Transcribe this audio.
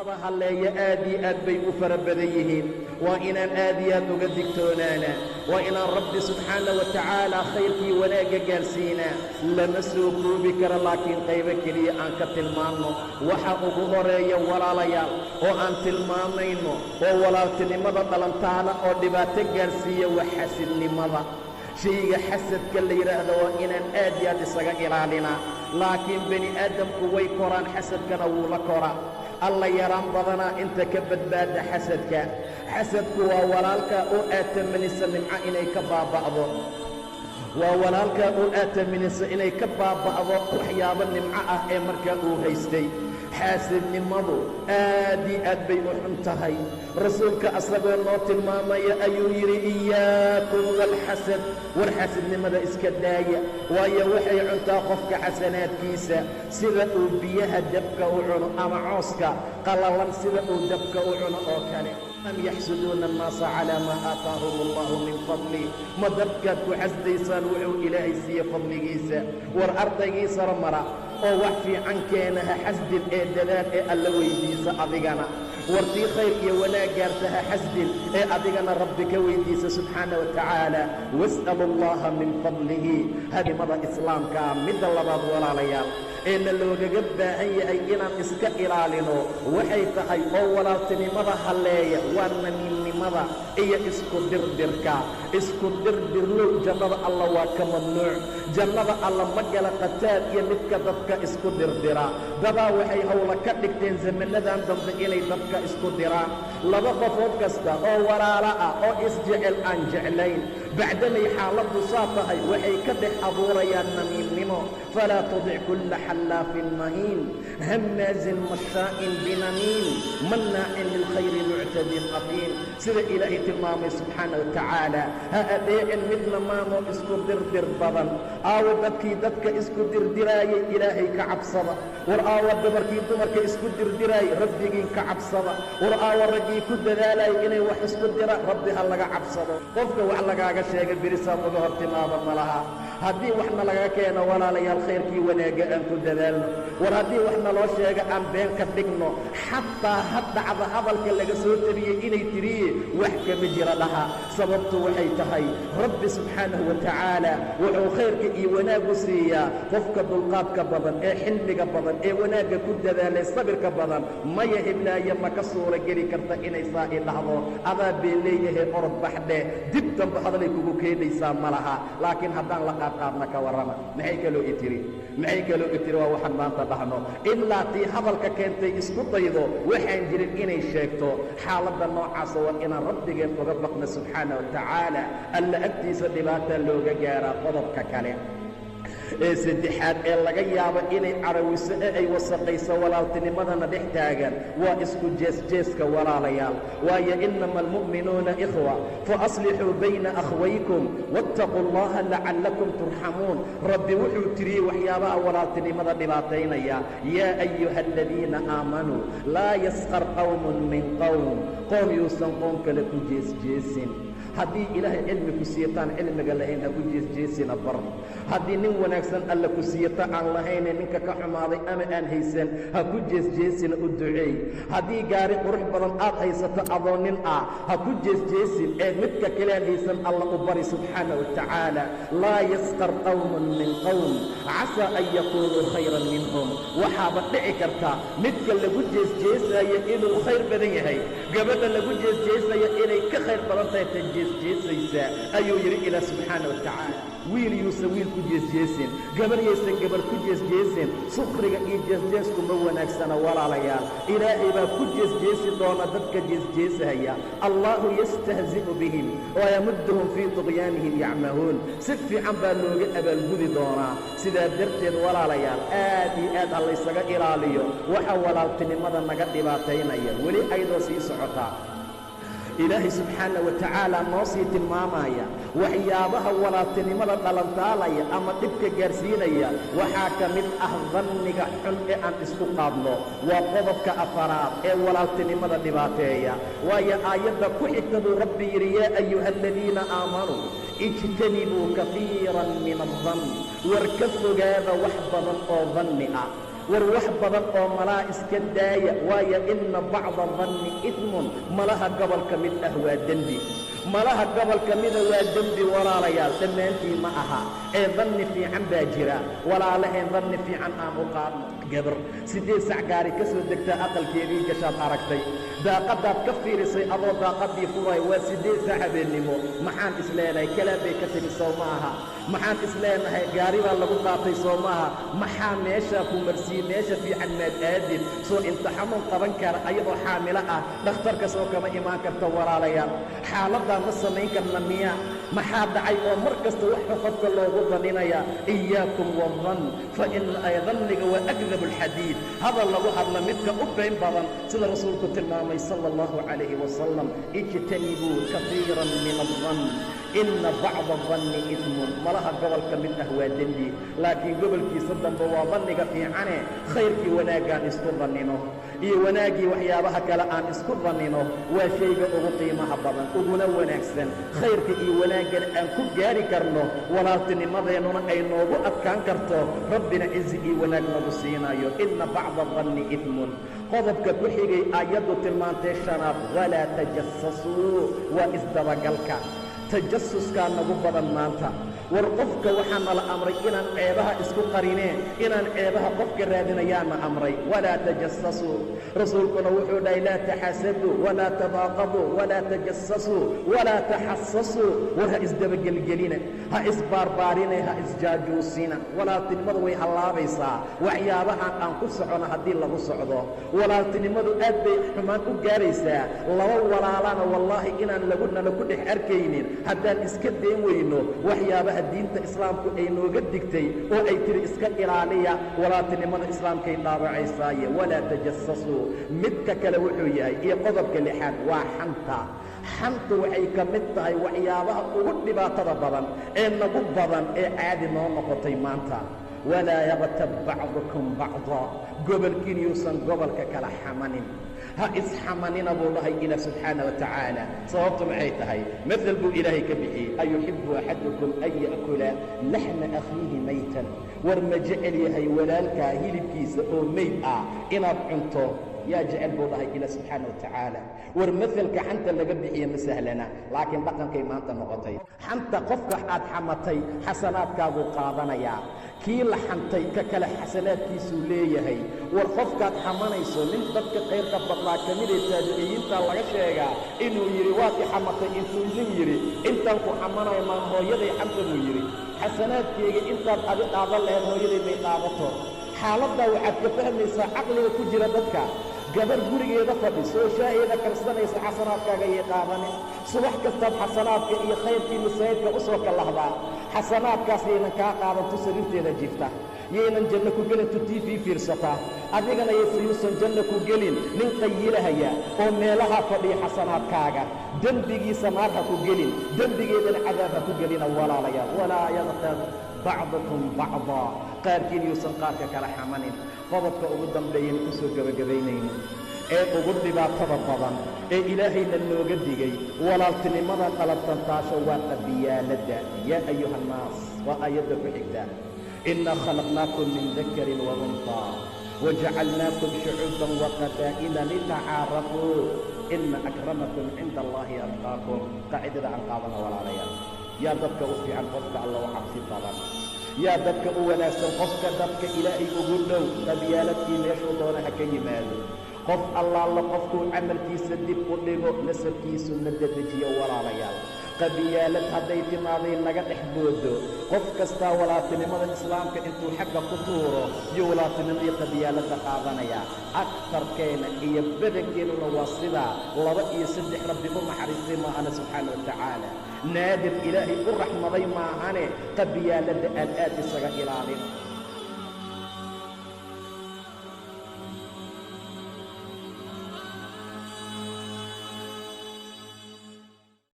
nimada halleeya aad iyo aad bay u fara badan yihiin. waa inaan aad iyo aad uga digtoonaana, waa inaan rabbi subxaana wa tacaala khayrkii wanaagga gaarsiinaa. lama soo koobi karo, laakiin qaybo keliya aan ka tilmaanno. waxa ugu horeeya walaalayaal oo aan tilmaamayno oo walaaltinimada dhalantaana oo dhibaato gaarsiiya waa xasidnimada. shayga xasadka la yidhaahdo waa inaan aad iyo aad isaga ilaalinaa. laakiin bani aadamku way koraan, xasadkana wuu la koraa. alla yaraan badanaa inta ka badbaada xasadka. xasadku waa walaalkaa oo aad tamanisa nimco inay ka baaba'do. waa walaalkaa oo aad tamanisa inay ka baaba'do waxyaabo nimco ah ee markaa uu haystay. xaasidnimadu aad iyo aad bay u xun tahay. rasuulka asagoo noo tilmaamaya ayuu yidhi iyaakum waalxasad, war xasidnimada iska daaya, waayo waxay cuntaa qofka xasanaadkiisa sida uu biyaha dabka u cuno ama cooska qallalan sida uu dabka u cuno oo kale. am yaxsuduuna annaasa calaa maa aataahum allahu min fadli, ma dabkaad ku xasdaysaan wuxuu ilaahay siiye fadligiisa. war ardaygiisara mara oo wax fiican keena ha xasdin ee dadaal ee alla weyddiisa adigana. wartii khayr iyo wanaag gaarta ha xasdin ee adigana rabbi ka weyddiisa subxaana wa tacaala. was'alu allaha min fadlihi. hadimada islaamkaa midda labaad walaalayaal eena loogaga baahan yahay inaan iska ilaalino waxay tahay oo walaaltinimada halleeya waa namiimnimada iyo isku dirdirka. isku dirdirlow jannada alla waa ka mamnuuc. jannada alla ma gala qataad iyo midka dadka isku dirdira. dadaa waxay hawla ka dhigteen zamanadan dambe inay dadka isku diraan. laba qofood kasta oo walaalo ah oo isjecel aan jeclayn, bacdamay xaaladdu saa tahay waxay ka dhex abuurayaan namiimnimo. falaa tudic kulla xallaafin mahiin hammaazin mashaa'in binamiim mannaacin lilkhayri muctadin afiim. sida ilaahay tilmaamay subxaana wa tacaala, ha adeecin midna maanoo isku dirdir badan. aawo dadkii dadka isku dirdiraayay ilaahay ka cabsada. war aawo dumarkii dumarka isku dirdiraayay rabbigiin ka cabsada. war aawo raggii ku dadaalayay inay wax isku diraan rabbi ha laga cabsado. qofka wax lagaaga sheega berisaad uga hor timaada ma laha. haddii waxna laga keeno walaalayaal khayrkii wanaagga aan ku dadaalno. war haddii wax naloo sheega aan been ka dhigno. xataa ha dhacda hadalka laga soo tabiyey inay tiriye wax kama jira dhaha. sababtu waxay tahay rabbi subxaanahu wa tacaala wuxuu khayrka iyo wanaaggu siiyaa qofka dulqaadka badan ee xilmiga badan ee wanaagga ku dadaalay sabirka badan. maya hiblaaye ma ka suura geli karta inay saa i dhahdo adaa been leeyahee orod baxdhe dib damba hadalay kugu keenaysaa ma laha. laakiin haddaan la qaadqaadna ka warrama maxay kaloo i tiri waa waxaan maanta dhahno. ilaa tii hadalka keentay isku daydo waxaan jirin inay sheegto. xaaladda noocaasa waa inaan rabbigeen uga baqna subxaana wa tacaala. alla agtiisa dhibaataa looga gaaraa. qodobka kale ee saddexaad ee laga yaabo inay carawiso ee ay wasaqayso walaaltinimadana dhex taagan waa isku jeesjeeska walaalayaal. waayo inama almu'minuuna ikhwa faaslixuu bayna akhwaykum waاttaquu اllaha lacallakum turxamuun. rabbi wuxuu tiriyey waxyaabaha walaaltinimada dhibaataynaya. yaa ayuha aladiina aamanuu laa yaskar qawmun min qowm, qoom yuusan qoom kale ku jeesjeesin. haddii ilaahay cilmi ku siiyataan cilmiga lahayn ha ku jeesjeesina bar. haddii nin wanaagsan alla ku siiyata aan lahayne ninka ka xumaaday ama aan haysan ha ku jeesjeesina u duceey. haddii gaari qurux badan aad haysato adoo nin ah ha ku jeesjeesin ee midka kalean haysan alla u bari subxaana wa tacaala. laa yaskar qawmun min qowm casaa an yakuunuu khayran minhum. waxaaba dhici karta midka lagu jeesjeesayo inuu khayr badan yahay, gabadha lagu jeesjeesayo inay ka khayr badan tahay tan jeesjeesaysaa ayuu yidhi ilaah subxaana wa tacaala. wiil yuusan wiil ku jeesjeesin, gabar yaysan gabar ku jeesjeesin. sukhriga iyo jeesjeesku ma wanaagsana walaalayaal. ilaahay baa ku jeesjeesi doona dadka jeesjeesahaya. allahu yastahzi'u bihim wayamudduhum fii tuqyaanihim yacmahuun. si fiican baa looga abaalgudi doonaa. sidaa darteed walaalayaal aad iyo aad ha laysaga ilaaliyo waxa walaaltinimada naga dhibaataynaya. weli ayadoo sii socotaa ilaahay subxaana wa tacaala noo sii tilmaamaya waxyaabaha walaaltinimada dhalantaalaya ama dhibka gaarsiinaya. waxaa ka mid ah danniga xun ee aan isku qaadno. waa qodobka afaraad ee walaaltinimada dhibaateeya. waayo aayadda ku xigta buu rabbi yidhi yaa ayuha aladiina aamanuu ijtanibuu kafiiran min addann. war ka fogaada wax badan oo danni ah. war wax badan oo malaa iska daaya waayo ina bacda danni idmun malaha gobol ka mid ah waa dembi malaha gobol ka mida waa dembi walaalayaal dhammaantii ma aha ee danni fiican baa jira walaalaheen danni fiican aan u qaadno gabar 8 sac gaari ka soo degtaa aqalkeedii gashaad aragtay daaqadaad ka fiirisay adoo daaqadii furay waa 8 sac habeennimo maxaan isleenahay kalaa bay ka tiri soo maaha maxaan isleenahay gaari baa lagu qaatay soo maaha maxaa meeshaa ku marsiiyey meesha fiican maad aadin soo imtixaamoon qaban kara ayadoo xaamilo ah dhakhtarka soo kama imaan karta walaalayaal xaaladdaa ma samayn karna miya maxaa dhacay oo mar kasta waxa qofka loogu daninayaa iyaakum wadann fa ina danniga waa akdabu alxadiid hadal lagu hadla midka u been badan sida rasuulku tilmaamay sala allahu calayhi wasalam ijtanibuu kaiiran min aldann ina bacda danni idmun malaha gobol ka mid ah waa dembi laakiin gobolkiisa dambe waa danniga fiicane khayrkii wanaaggaan isku dannino iyo wanaaggii waxyaabaha kale aan isku dannino waa shayga ugu qiimaha badan uguna wanaagsan khayrka iyo wanaaggana aan ku gaari karno walaaltinimadeennuna ay noogu adkaan karto rabbina cizi iyo wanaag nagu siinayo ina bacda danni idmun qodobka ku xigay aayaddu tilmaantay shanaad walaa tajassasuu waa isdabagalka tajasuskaa nagu badan maanta war qofka waxaa nala amray inaan ceebaha isku qarineen inaan ceebaha qofka raadinayaana amray walaa tajassasuu rasuulkuna wuxuu dhahay laa taxasaduu walaa tabaaqaduu walaa tajassasuu walaa taxasasuu war ha isdabagelgelina ha isbaarbaarina ha isjaajuusina walaaltinimadu way hallaabaysaa waxyaabahan aan ku socono haddii lagu socdo walaaltinimadu aad bay xumaan u gaaraysaa laba walaalana wallaahi inaan nala ku dhex arkaynin haddaan iska dayn weyno waxyaabaha diinta islaamku ay nooga digtay oo ay tiri iska ilaaliya walaaltinimada islaamkay dhaawacaysaaye walaa tajassasuu midka kale wuxuu yahay iyo qodobka 6aad waa xanta xantu waxay ka mid tahay waxyaabaha ugu dhibaatada badan ee nagu badan ee caadi noo noqotay maanta walaa yaqtab bacdukum bacda gobolkiin yuusan gobolka kala xamanin ha isxamanina buu dhahay ilaah subxaana wa tacaala sababtu maxay tahay maal buu ilaahay ka bixiyey ayuxibu axadukum an ya'kula laxma akhiihi maytan war ma jecel yahay walaalkaa hilibkiisa oo mayd ah inaad cunto yaa jecel buu dhahay ilaah subxaana wa tacaala war maalka xanta laga bixiye ma sahlana laakiin dhaqankay maanta noqotay xanta qofka aad xamatay xasanaadkaaguu qaadanayaa kii la xantay ka kale xasanaadkiisuu leeyahay war qofkaad xamanayso nin dadka qayrka badnaa ka midee taabiciyiintaa laga sheegaa inuu yidhi waad i xamatay intuu nin yidhi intaan ku xamanayo maan hooyaday xanta buu yidhi xasanaadkeyga intaad adi qaadan lahayd hooyaday may qaadato xaaladdaa waxaad ka fahmaysaa caqliga ku jira dadka gabar gurigeeda fadhiso oo shaaheeda karsanaysa xasanaadkaaga yay qaadane subax kastaad xasanaadka iyo khayrkii masaajidka u soo kalahdaa xasanaadkaas yaynan kaa qaadanto sariirteeda jirta yaynan janno ku gelin tu tv fiirsataa adigana yuusan janno ku gelin nin qayilahaya oo meelaha fadhiya xasanaadkaaga dembigiisa naar ha ku gelin dembigeedana cadaab ha ku gelina walaalayaal walaa yaqtab bacdukum bacdaa qaarkiin yuusan qaarka kala xamanin qodobka ugu dambeeyaynu ku soo gebagabaynayno ee ugu dhibaatada badan ee ilaahayna nooga digay walaaltinimada qalabtantaasho waa qabiyaaladda yaa ayuha annaas waa aayadda ku xigta innaa khalaqnaakum min dakarin wa untaa wajacalnaakum shucuuban waqabaa'ila litacaarafuu ina akramakum cinda allaahi atqaakum qaacidada aan qaadana walaalayaal yaa dadka u fiican qofka alla u cabsi badan yaa dadka u wanaagsan qofka dadka ilaahay ugu dhow qabyaaladkii meeshuu doona ha ka yimaado qof allaala qofkuu camalkiisa dib u dhigo nasabkiisu na dedejiyo walaalayaal qabiyaalad hadday timaaday naga dhex boodo qof kastaa walaaltinimada islaamka intuu xagga ku tuuro iyo walaaltinimadii qabiyaaladda qaadanaya agtarkeena iyo badankeenuna waa sidaa 2 iyo 3 rabbi u naxariistay maahane subxaana wa tacaala naadir ilaahay u raxmaday maahane qabiyaaladda aad isaga ilaalin